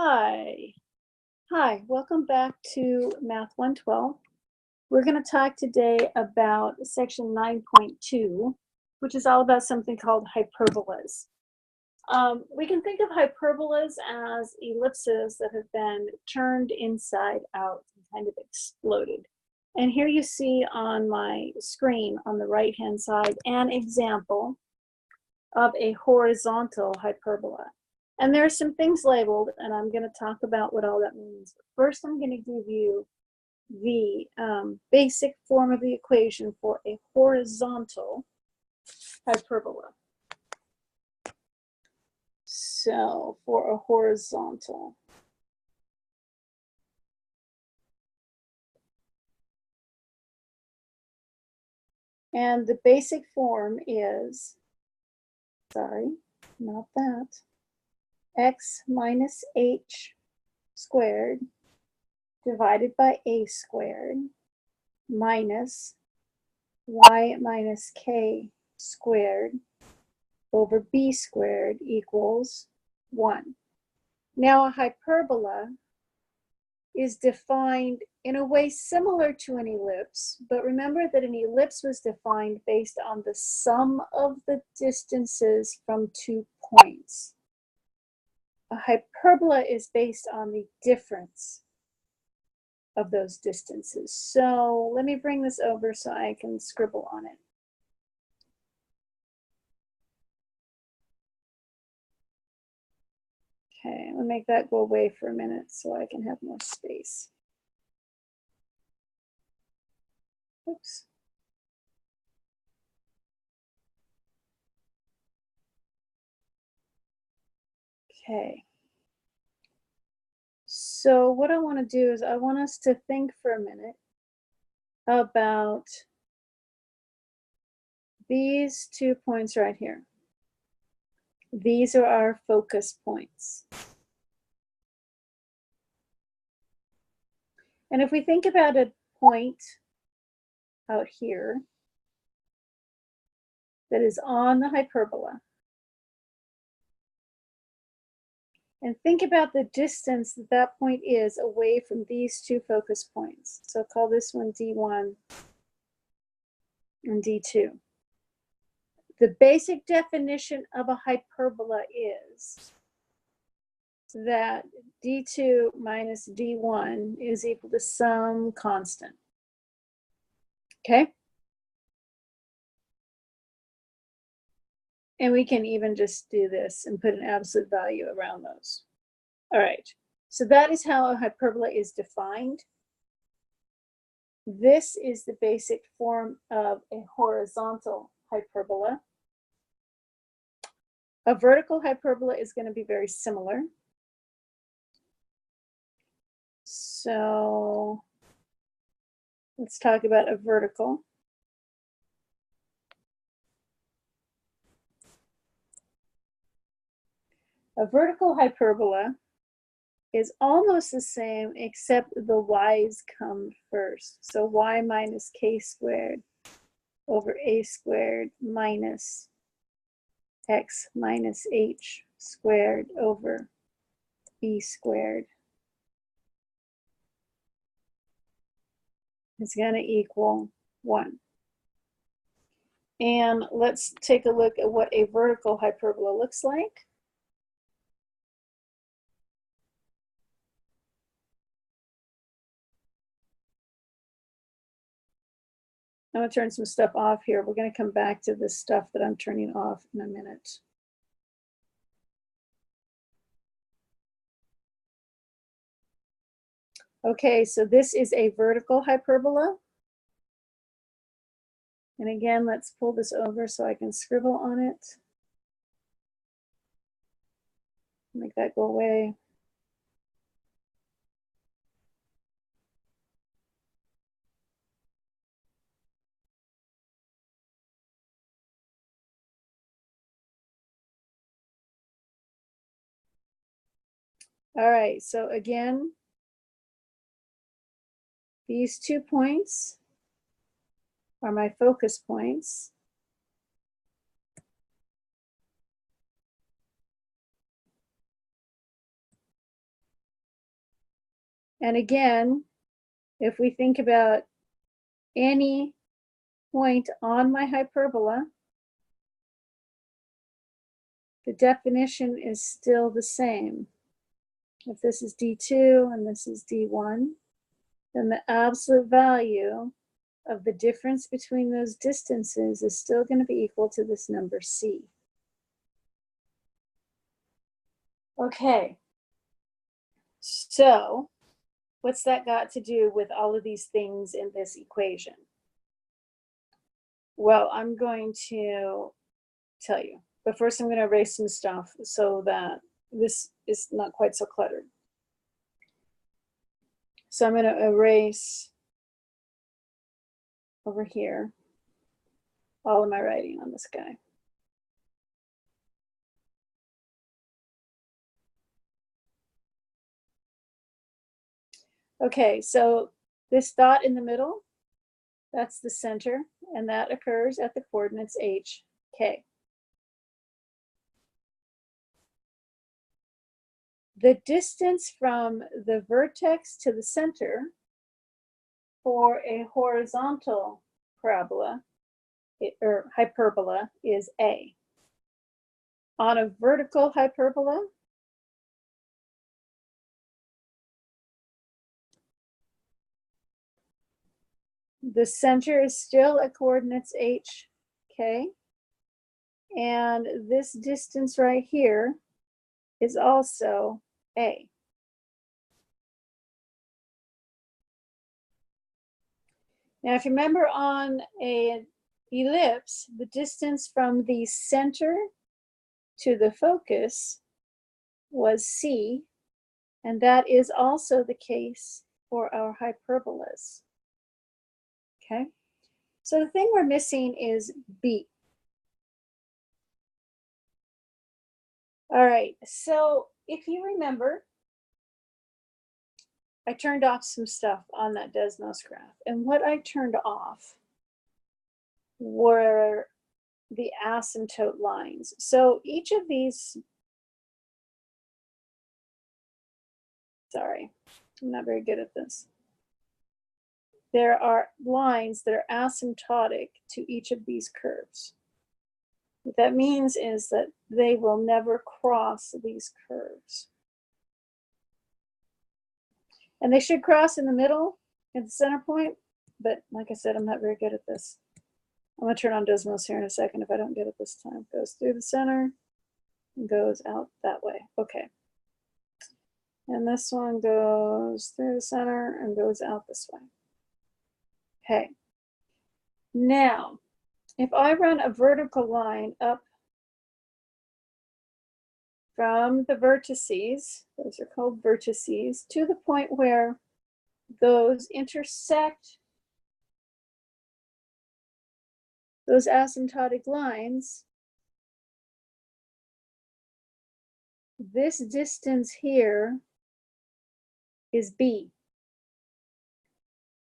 Hi. Hi, welcome back to Math 112. We're going to talk today about section 9.2, which is all about something called hyperbolas. We can think of hyperbolas as ellipses that have been turned inside out and kind of exploded. And here you see on my screen on the right-hand side an example of a horizontal hyperbola. And there are some things labeled, and I'm going to talk about what all that means. First, I'm going to give you the basic form of the equation for a horizontal hyperbola. So, for a horizontal, and the basic form is, sorry, not that, x minus h squared divided by a squared minus y minus k squared over b squared equals 1. Now a hyperbola is defined in a way similar to an ellipse, but remember that an ellipse was defined based on the sum of the distances from 2 points. A hyperbola is based on the difference of those distances. So let me bring this over so I can scribble on it. Okay, I'll make that go away for a minute so I can have more space. Oops. Okay. So what I want to do is I want us to think for a minute about these 2 points right here. These are our focus points. And if we think about a point out here that is on the hyperbola, and think about the distance that that point is away from these 2 focus points. So I'll call this one D1 and D2. The basic definition of a hyperbola is that D2 minus D1 is equal to some constant. Okay? And we can even just do this and put an absolute value around those. All right, so that is how a hyperbola is defined. This is the basic form of a horizontal hyperbola. A vertical hyperbola is going to be very similar. So let's talk about a vertical. A vertical hyperbola is almost the same except the y's come first. So y minus k squared over a squared minus x minus h squared over b squared is going to equal 1. And let's take a look at what a vertical hyperbola looks like. I'm going to turn some stuff off here. We're going to come back to this stuff that I'm turning off in a minute. Okay, so this is a vertical hyperbola. And again, let's pull this over so I can scribble on it. Make that go away. All right, so again, these 2 points are my focus points. And again, if we think about any point on my hyperbola, the definition is still the same. If this is D2 and this is D1, then the absolute value of the difference between those distances is still going to be equal to this number C. Okay, so what's that got to do with all of these things in this equation? Well, I'm going to tell you, but first I'm going to erase some stuff so that this is not quite so cluttered. So I'm going to erase over here all of my writing on this guy. Okay, so this dot in the middle, that's the center, and that occurs at the coordinates h, k. The distance from the vertex to the center for a horizontal parabola or hyperbola is a. On a vertical hyperbola, the center is still at coordinates h, k, and this distance right here is also a. Now, if you remember on an ellipse, the distance from the center to the focus was c, and that is also the case for our hyperbolas. Okay, so the thing we're missing is b. All right, so if you remember, I turned off some stuff on that Desmos graph, and what I turned off were the asymptote lines. So each of these, sorry, I'm not very good at this. There are lines that are asymptotic to each of these curves. What that means is that they will never cross these curves. And they should cross in the middle at the center point, but like I said, I'm not very good at this. I'm going to turn on Desmos here in a second if I don't get it this time. Goes through the center and goes out that way. Okay. And this one goes through the center and goes out this way. Okay. Now, if I run a vertical line up from the vertices, those are called vertices, to the point where those intersect those asymptotic lines, this distance here is b.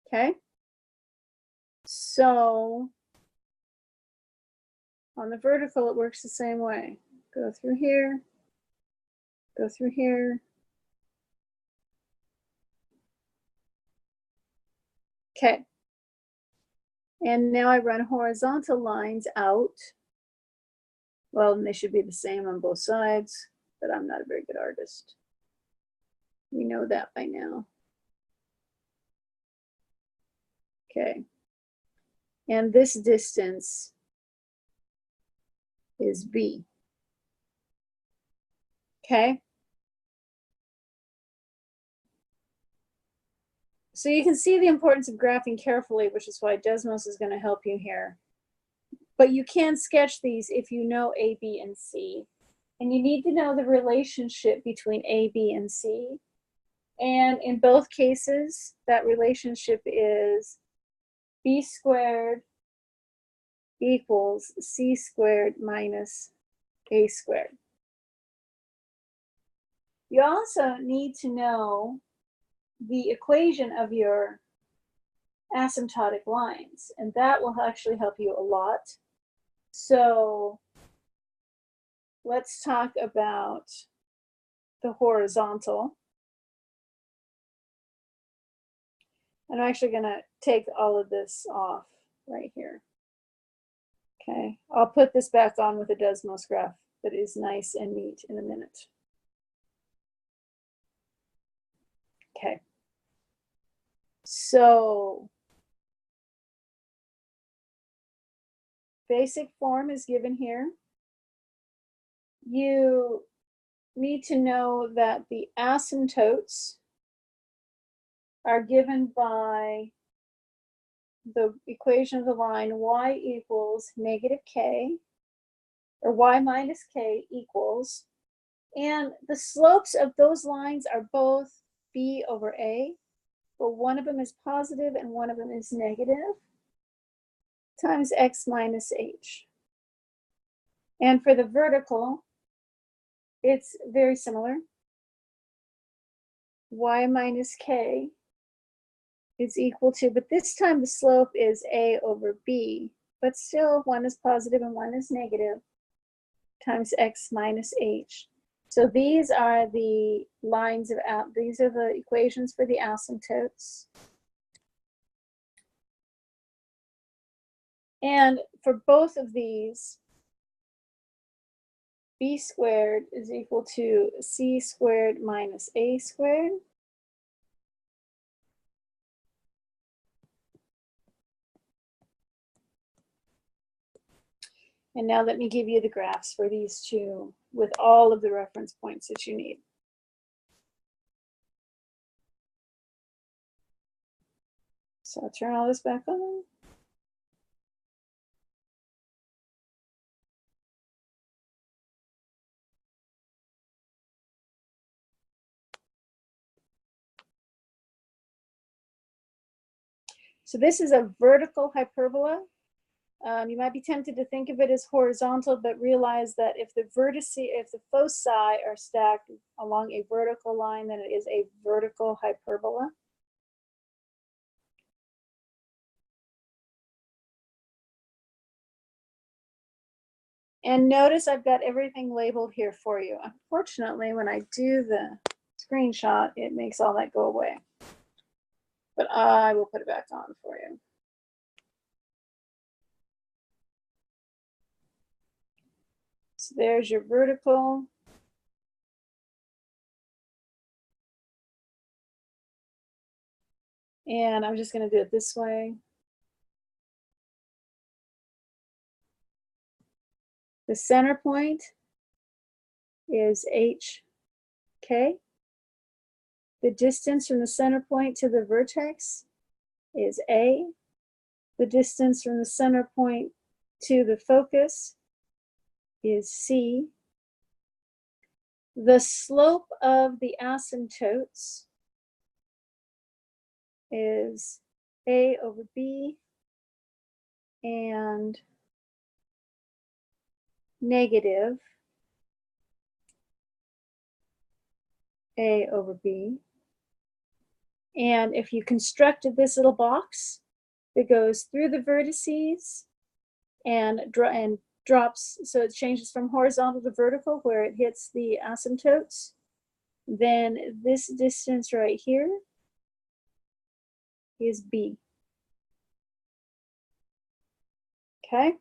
Okay? So on the vertical, it works the same way. Go through here, go through here. Okay. And now I run horizontal lines out. Well, and they should be the same on both sides, but I'm not a very good artist. We know that by now. Okay. And this distance is b. Okay. So you can see the importance of graphing carefully, which is why Desmos is going to help you here. But you can sketch these if you know A, B, and C. And you need to know the relationship between A, B, and C. And in both cases, that relationship is B squared equals C squared minus A squared. You also need to know the equation of your asymptotic lines, and that will actually help you a lot. So let's talk about the horizontal. I'm actually going to take all of this off right here. Okay, I'll put this back on with a Desmos graph that is nice and neat in a minute. Okay, so basic form is given here. You need to know that the asymptotes are given by the equation of the line y equals negative k, or y minus k equals, and the slopes of those lines are both b over a, but one of them is positive and one of them is negative, times x minus h. And for the vertical, it's very similar. Y minus k is equal to, but this time the slope is a over b, but still one is positive and one is negative, times x minus h. So these are the lines of, these are the equations for the asymptotes. And for both of these, b squared is equal to c squared minus a squared. And now let me give you the graphs for these two with all of the reference points that you need. So I'll turn all this back on. So this is a vertical hyperbola. You might be tempted to think of it as horizontal, but realize that if the foci are stacked along a vertical line, then it is a vertical hyperbola. And notice I've got everything labeled here for you. Unfortunately, when I do the screenshot, it makes all that go away. But I will put it back on for you. So there's your vertical. And I'm just going to do it this way. The center point is HK. The distance from the center point to the vertex is A. The distance from the center point to the focus is C. The slope of the asymptotes is A over B and negative A over B. And if you constructed this little box that goes through the vertices and drops, so it changes from horizontal to vertical where it hits the asymptotes, then this distance right here is B. Okay,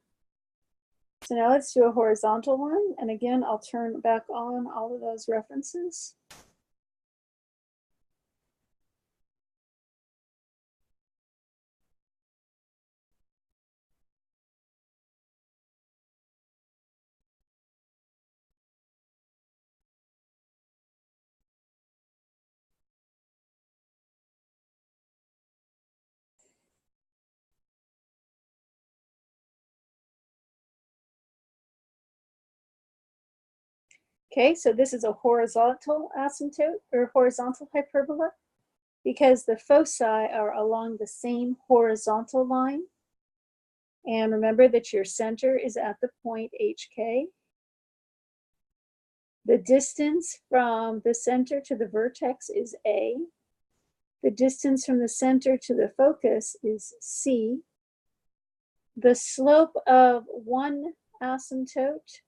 so now let's do a horizontal one. And again, I'll turn back on all of those references. Okay, so this is a horizontal asymptote or horizontal hyperbola because the foci are along the same horizontal line. And remember that your center is at the point HK. The distance from the center to the vertex is A. The distance from the center to the focus is C. The slope of one asymptote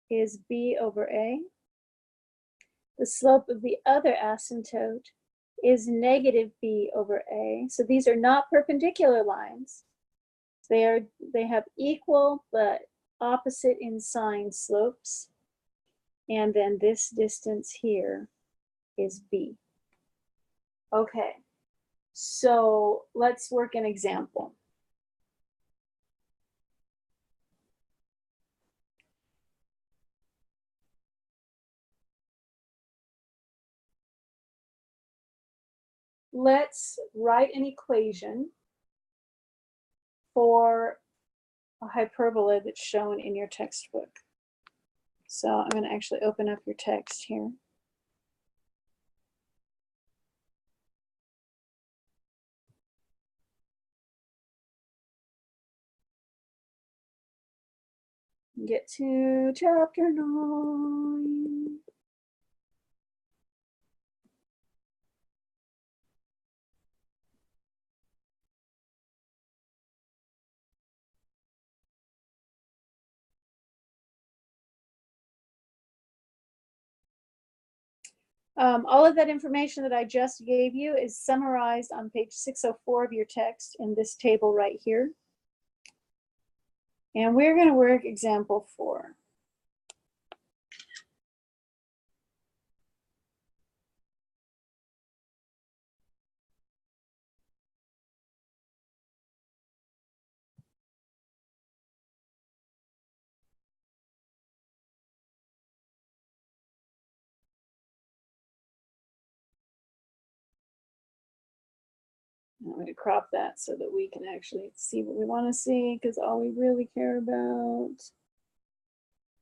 is B over A. The slope of the other asymptote is negative b over a. So these are not perpendicular lines. They have equal but opposite in sign slopes. And then this distance here is b. Okay, so let's work an example. Let's write an equation for a hyperbola that's shown in your textbook. So I'm going to actually open up your text here. Get to chapter 9. All of that information that I just gave you is summarized on page 604 of your text in this table right here. And we're going to work example 4. I'm going to crop that so that we can actually see what we want to see, because all we really care about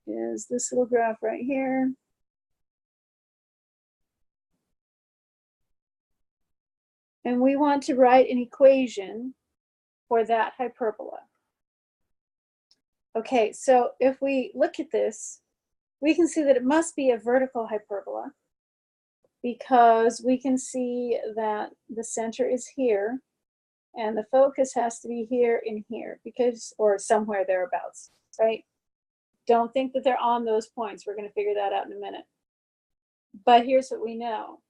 is this little graph right here. And we want to write an equation for that hyperbola. Okay, so if we look at this, we can see that it must be a vertical hyperbola, because we can see that the center is here and the focus has to be here and here, because, or somewhere thereabouts, right? Don't think that they're on those points. We're going to figure that out in a minute. But here's what we know.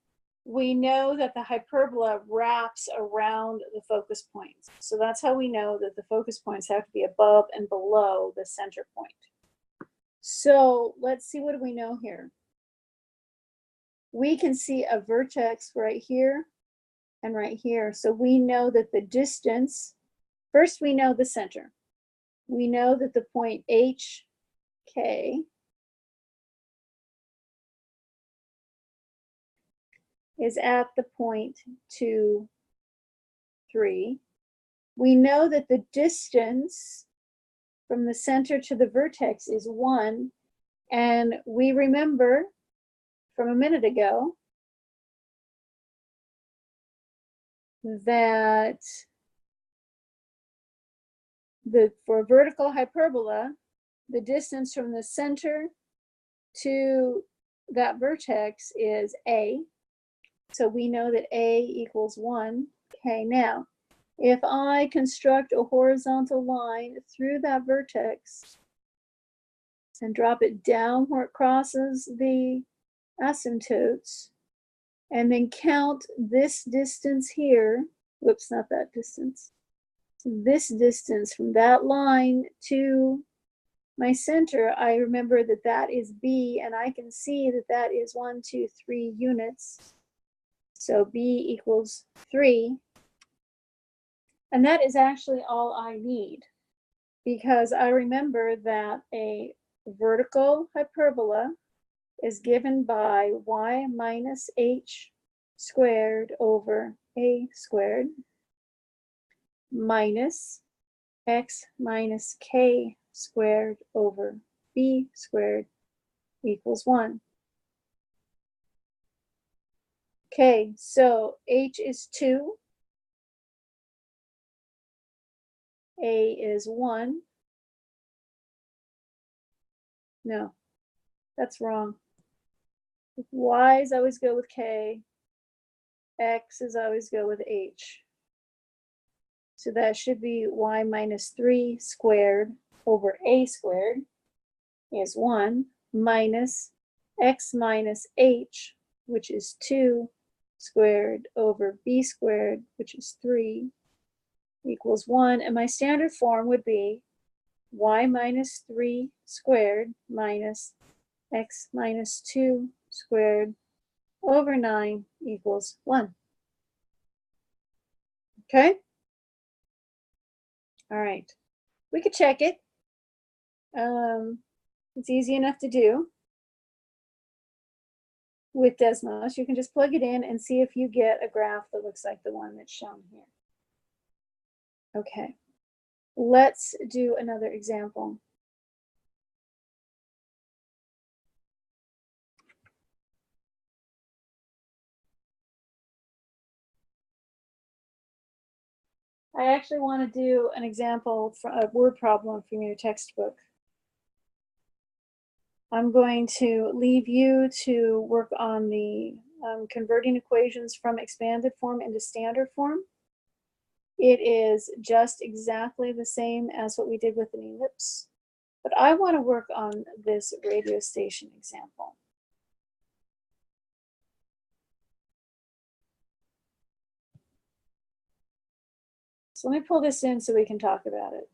We know that the hyperbola wraps around the focus points. So that's how we know that the focus points have to be above and below the center point. So let's see, what do we know here? We can see a vertex right here and right here. So we know that the distance, first we know the center. We know that the point HK is at the point 2, 3. We know that the distance from the center to the vertex is 1. And we remember from a minute ago that for vertical hyperbola, the distance from the center to that vertex is a. So we know that a equals 1. Okay, now, if I construct a horizontal line through that vertex and drop it down where it crosses the asymptotes, and then count this distance here, whoops, not that distance, this distance from that line to my center, I remember that that is b, and I can see that that is 1, 2, 3 units. So b equals 3. And that is actually all I need, because I remember that a vertical hyperbola is given by y minus h squared over a squared minus x minus k squared over b squared equals 1. Okay, so h is 2, a is 1. No, that's wrong. Y's always go with k, x's always go with h. So that should be y minus 3 squared over a squared is 1 minus x minus h, which is 2 squared over b squared, which is 3, equals 1. And my standard form would be y minus 3 squared minus x minus 2 squared over 9 equals 1. Okay? All right. We could check it. It's easy enough to do with Desmos. You can just plug it in and see if you get a graph that looks like the one that's shown here. Okay. Let's do another example. I actually want to do an example for a word problem from your textbook. I'm going to leave you to work on the converting equations from expanded form into standard form. It is just exactly the same as what we did with an ellipse, but I want to work on this radio station example. So let me pull this in so we can talk about it.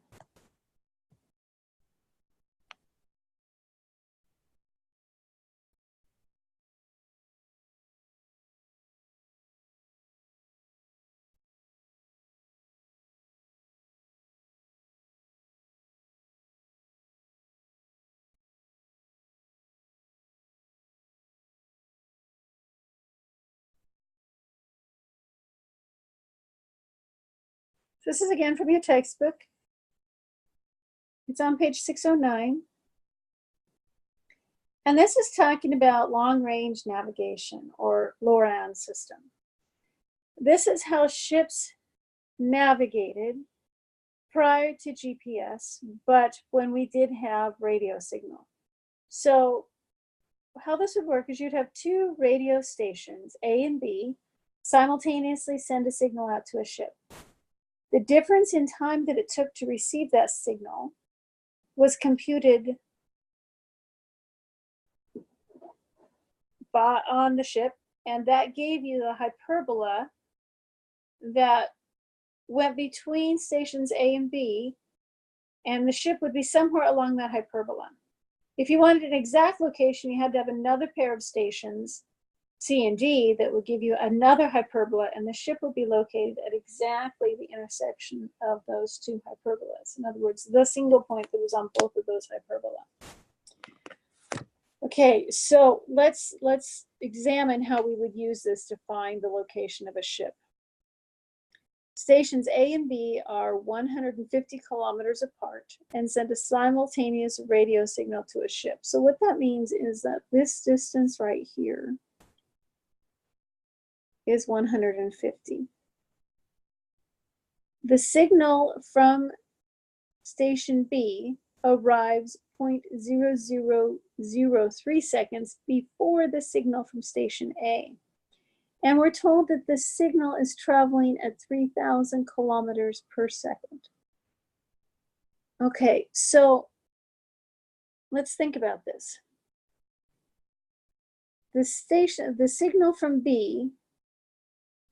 This is again from your textbook. It's on page 609. And this is talking about long-range navigation or LORAN system. This is how ships navigated prior to GPS, but when we did have radio signal. So how this would work is you'd have two radio stations, A and B, simultaneously send a signal out to a ship. The difference in time that it took to receive that signal was computed on the ship, and that gave you the hyperbola that went between stations A and B, and the ship would be somewhere along that hyperbola. If you wanted an exact location, you had to have another pair of stations, C and D, that would give you another hyperbola, and the ship would be located at exactly the intersection of those two hyperbolas. In other words, the single point that was on both of those hyperbola. Okay, so let's examine how we would use this to find the location of a ship. Stations A and B are 150 kilometers apart and send a simultaneous radio signal to a ship. So what that means is that this distance right here is 150. The signal from station B arrives 0.0003 seconds before the signal from station A. And we're told that the signal is traveling at 3,000 kilometers per second. Okay, so let's think about this. The signal from B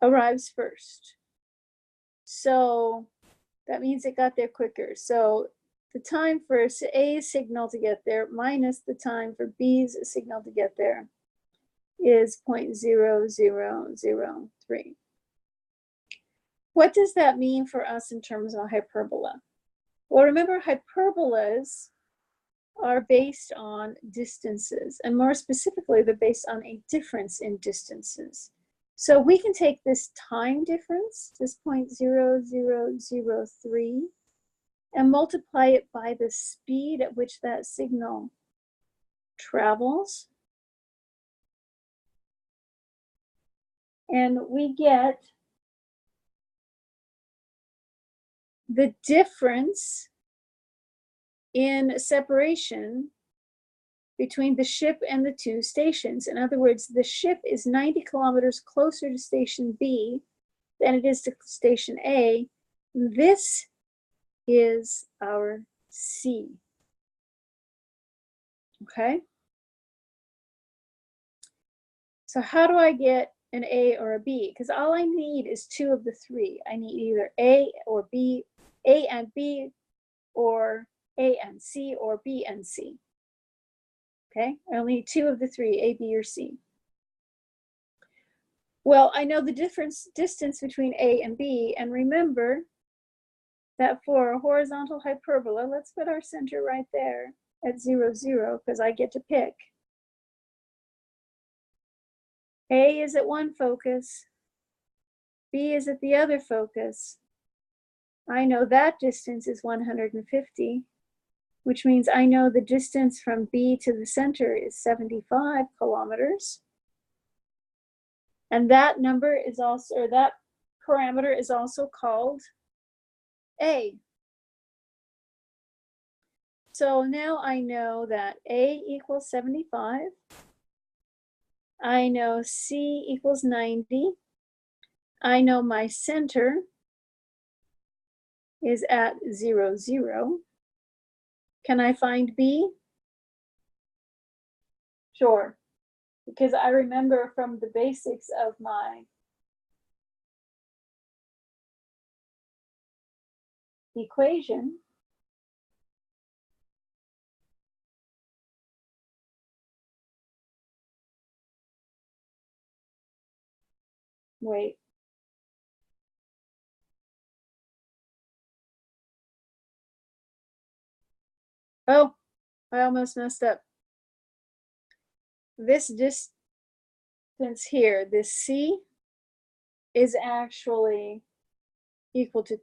arrives first. So that means it got there quicker. So the time for A's signal to get there minus the time for B's signal to get there is 0.0003. What does that mean for us in terms of a hyperbola? Well, remember, hyperbolas are based on distances, and more specifically, they're based on a difference in distances. So we can take this time difference, this 0.0003, and multiply it by the speed at which that signal travels. And we get the difference in separation between the ship and the two stations. In other words, the ship is 90 kilometers closer to station B than it is to station A. This is our C. Okay? So how do I get an A or a B, because all I need is two of the three. I need either A or B, A and B, or A and C, or B and C. Okay, I only need two of the three, A, B, or C. Well, I know the distance between A and B, and remember that for a horizontal hyperbola, let's put our center right there at 0, 0, because I get to pick. A is at one focus, B is at the other focus. I know that distance is 150, which means I know the distance from B to the center is 75 kilometers. And that number is also, or that parameter is also called A. So now I know that A equals 75. I know C equals 90. I know my center is at 0, 0. Can I find B? Sure, because I remember from the basics of my equation, wait. Oh, I almost messed up. This distance here, this C, is actually equal to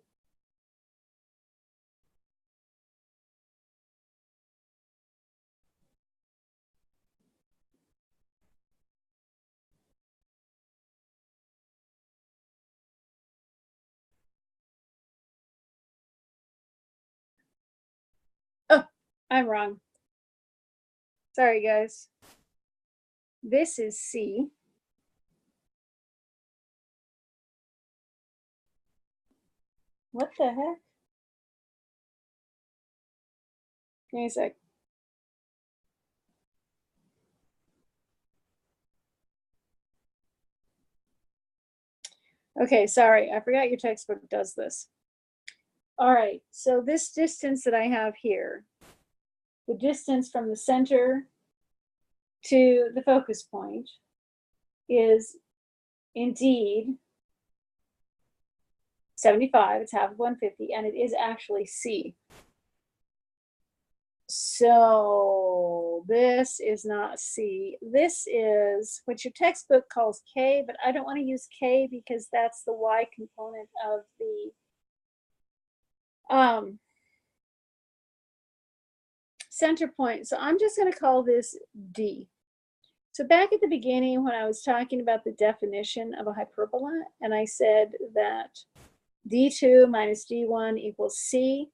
oh, I'm wrong. Sorry, guys. This is C. What the heck? Give me a sec. Okay, sorry, I forgot your textbook does this. All right, so this distance that I have here, the distance from the center to the focus point, is indeed 75, it's half of 150, and it is actually C. So this is not C. This is what your textbook calls K, but I don't want to use K because that's the Y component of the center point. So I'm just going to call this D. So back at the beginning when I was talking about the definition of a hyperbola, and I said that D2 minus D1 equals C,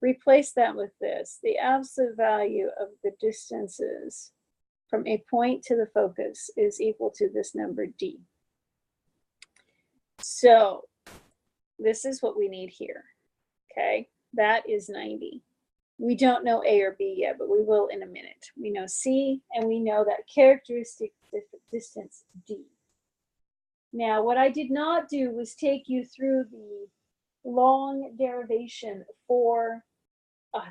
replace that with this. The absolute value of the distances from a point to the focus is equal to this number D. So this is what we need here, okay? That is 90. We don't know A or B yet, but we will in a minute. We know C, and we know that characteristic distance D. Now, what I did not do was take you through the long derivation for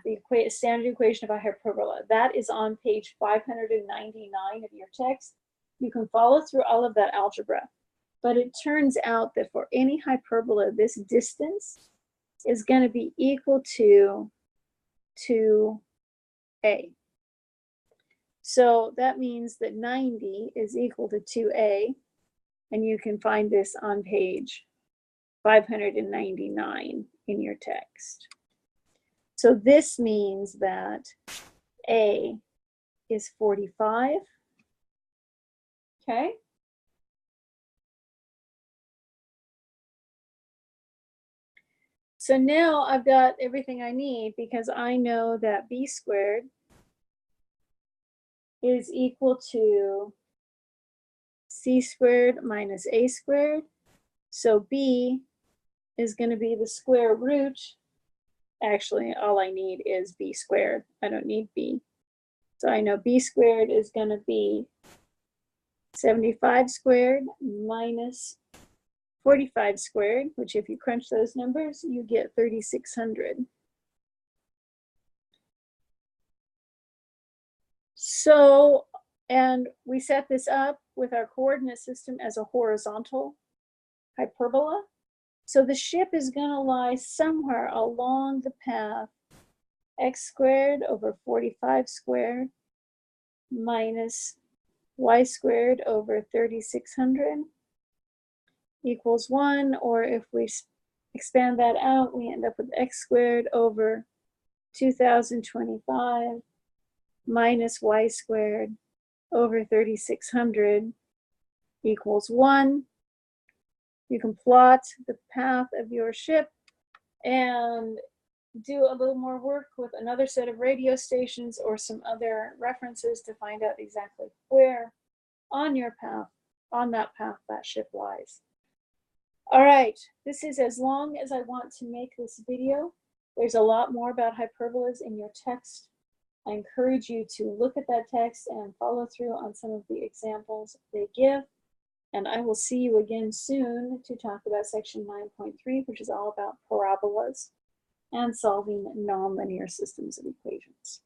the standard equation of a hyperbola. That is on page 599 of your text. You can follow through all of that algebra. But it turns out that for any hyperbola, this distance is going to be equal to 2a. So that means that 90 is equal to 2a, and you can find this on page 599 in your text. So this means that A is 45, okay? So now I've got everything I need because I know that B squared is equal to C squared minus A squared. So B is going to be the square root. Actually, all I need is B squared. I don't need B. So I know B squared is going to be 75 squared minus 45 squared, which if you crunch those numbers, you get 3,600. So, and we set this up with our coordinate system as a horizontal hyperbola. So the ship is going to lie somewhere along the path x squared over 45 squared minus y squared over 3,600 equals 1, or if we expand that out, we end up with x squared over 2,025 minus y squared over 3,600 equals 1. You can plot the path of your ship and do a little more work with another set of radio stations or some other references to find out exactly where on your path, on that path, that ship lies. All right, this is as long as I want to make this video. There's a lot more about hyperbolas in your text. I encourage you to look at that text and follow through on some of the examples they give. And I will see you again soon to talk about section 9.3, which is all about parabolas and solving nonlinear systems of equations.